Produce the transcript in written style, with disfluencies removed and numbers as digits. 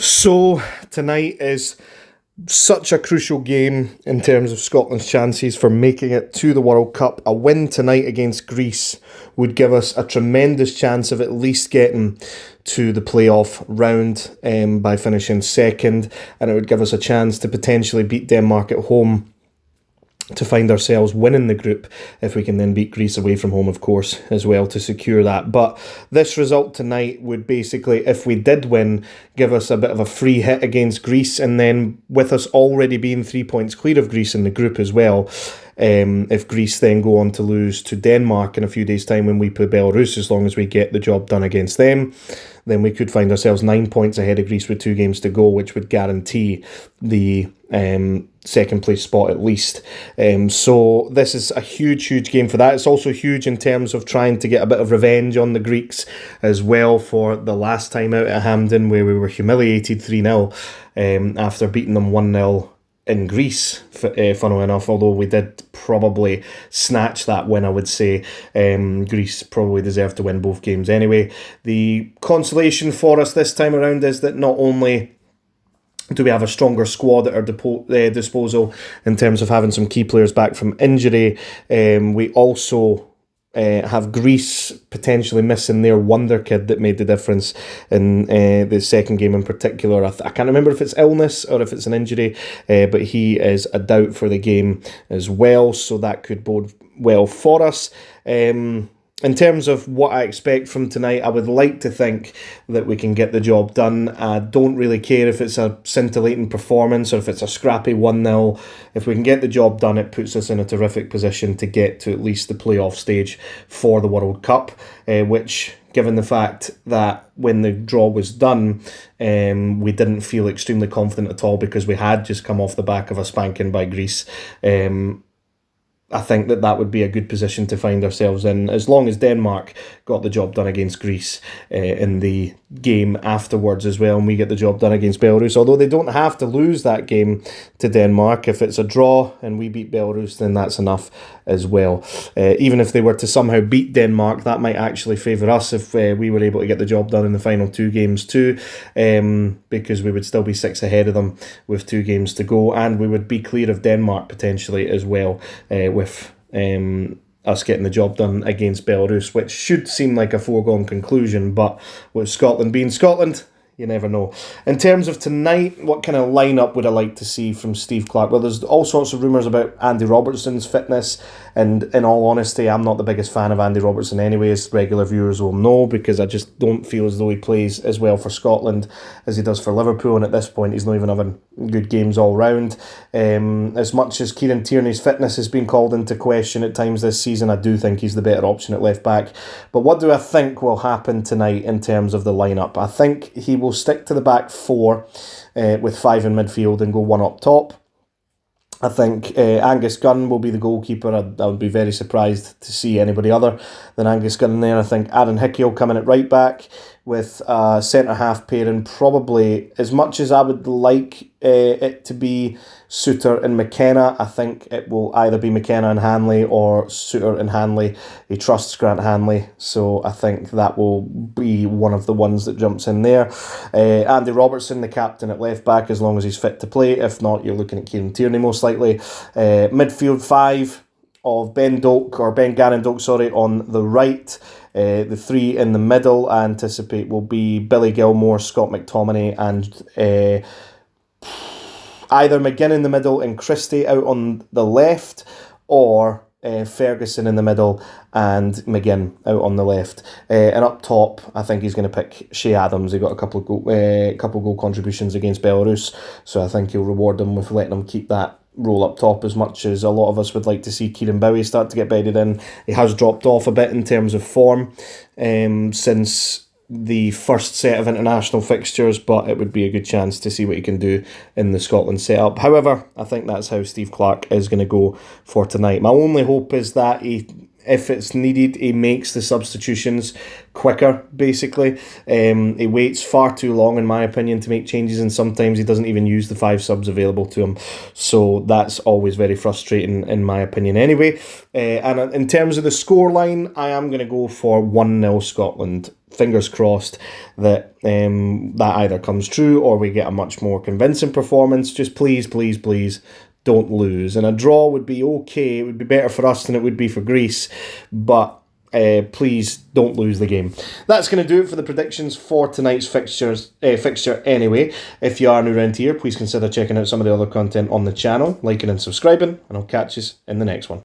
So tonight is such a crucial game in terms of Scotland's chances for making it to the World Cup. A win tonight against Greece would give us a tremendous chance of at least getting to the playoff round by finishing second, and it would give us a chance to potentially beat Denmark at home to find ourselves winning the group if we can then beat Greece away from home, of course, as well to secure that. But this result tonight would basically, if we did win, give us a bit of a free hit against Greece, and then with us already being 3 points clear of Greece in the group as well, if Greece then go on to lose to Denmark in a few days' time when we play Belarus, as long as we get the job done against them, then we could find ourselves 9 points ahead of Greece with 2 games to go, which would guarantee the second place spot at least. So this is a huge game for that. It's also huge in terms of trying to get a bit of revenge on the Greeks as well for the last time out at Hampden, where we were humiliated 3-0 after beating them 1-0 in Greece, funnily enough, although we did probably snatch that win, I would say. Greece probably deserved to win both games anyway. The consolation for us this time around is that not only do we have a stronger squad at our disposal in terms of having some key players back from injury, we also have Greece potentially missing their wonder kid that made the difference in the second game in particular. I can't remember if it's illness or if it's an injury, but he is a doubt for the game as well, so that could bode well for us. In terms of what I expect from tonight, I would like to think that we can get the job done. I don't really care if it's a scintillating performance or if it's a scrappy 1-0. If we can get the job done, it puts us in a terrific position to get to at least the playoff stage for the World Cup, which, given the fact that when the draw was done, we didn't feel extremely confident at all because we had just come off the back of a spanking by Greece. I think that would be a good position to find ourselves in, as long as Denmark got the job done against Greece in the game afterwards as well, and we get the job done against Belarus. Although they don't have to lose that game to Denmark. If it's a draw and we beat Belarus, then that's enough as well. Even if they were to somehow beat Denmark, that might actually favour us if we were able to get the job done in the final 2 games too, because we would still be 6 ahead of them with 2 games to go, and we would be clear of Denmark potentially as well, with us getting the job done against Belarus, which should seem like a foregone conclusion, but with Scotland being Scotland, you never know. In terms of tonight, what kind of lineup would I like to see from Steve Clarke? Well, there's all sorts of rumours about Andy Robertson's fitness, and in all honesty, I'm not the biggest fan of Andy Robertson anyway, as regular viewers will know, because I just don't feel as though he plays as well for Scotland as he does for Liverpool, and at this point he's not even having good games all round. As much as Kieran Tierney's fitness has been called into question at times this season, I do think he's the better option at left back. But what do I think will happen tonight in terms of the lineup? I think he will stick to the back 4 with 5 in midfield and go 1 up top. I think Angus Gunn will be the goalkeeper. I would be very surprised to see anybody other than Angus Gunn there. I think Aaron Hickey will come in at right back with a centre-half pairing, probably, as much as I would like it to be Souttar and McKenna, I think it will either be McKenna and Hanley or Souttar and Hanley. He trusts Grant Hanley, so I think that will be one of the ones that jumps in there. Andy Robertson, the captain at left back, as long as he's fit to play. If not, you're looking at Kieran Tierney most likely. Midfield 5 of Ben Gannon Doak, on the right. The 3 in the middle, I anticipate, will be Billy Gilmore, Scott McTominay, and either McGinn in the middle and Christie out on the left, or Ferguson in the middle and McGinn out on the left. And up top, I think he's going to pick Shea Adams. He got a couple of goal contributions against Belarus, so I think he'll reward them with letting them keep that role up top, as much as a lot of us would like to see Kieran Bowie start to get bedded in. He has dropped off a bit in terms of form since the first set of international fixtures, but it would be a good chance to see what he can do in the Scotland setup. However, I think that's how Steve Clarke is going to go for tonight. My only hope is that if it's needed, he makes the substitutions quicker, basically. He waits far too long, in my opinion, to make changes, and sometimes he doesn't even use the 5 subs available to him. So that's always very frustrating, in my opinion, anyway. And in terms of the scoreline, I am going to go for 1-0 Scotland fingers crossed that that either comes true or we get a much more convincing performance. Just please, please, please don't lose. And a draw would be okay. It would be better for us than it would be for Greece, but please don't lose the game. That's going to do it for the predictions for tonight's fixture anyway. If you are new around here, please consider checking out some of the other content on the channel, liking and subscribing, and I'll catch you in the next one.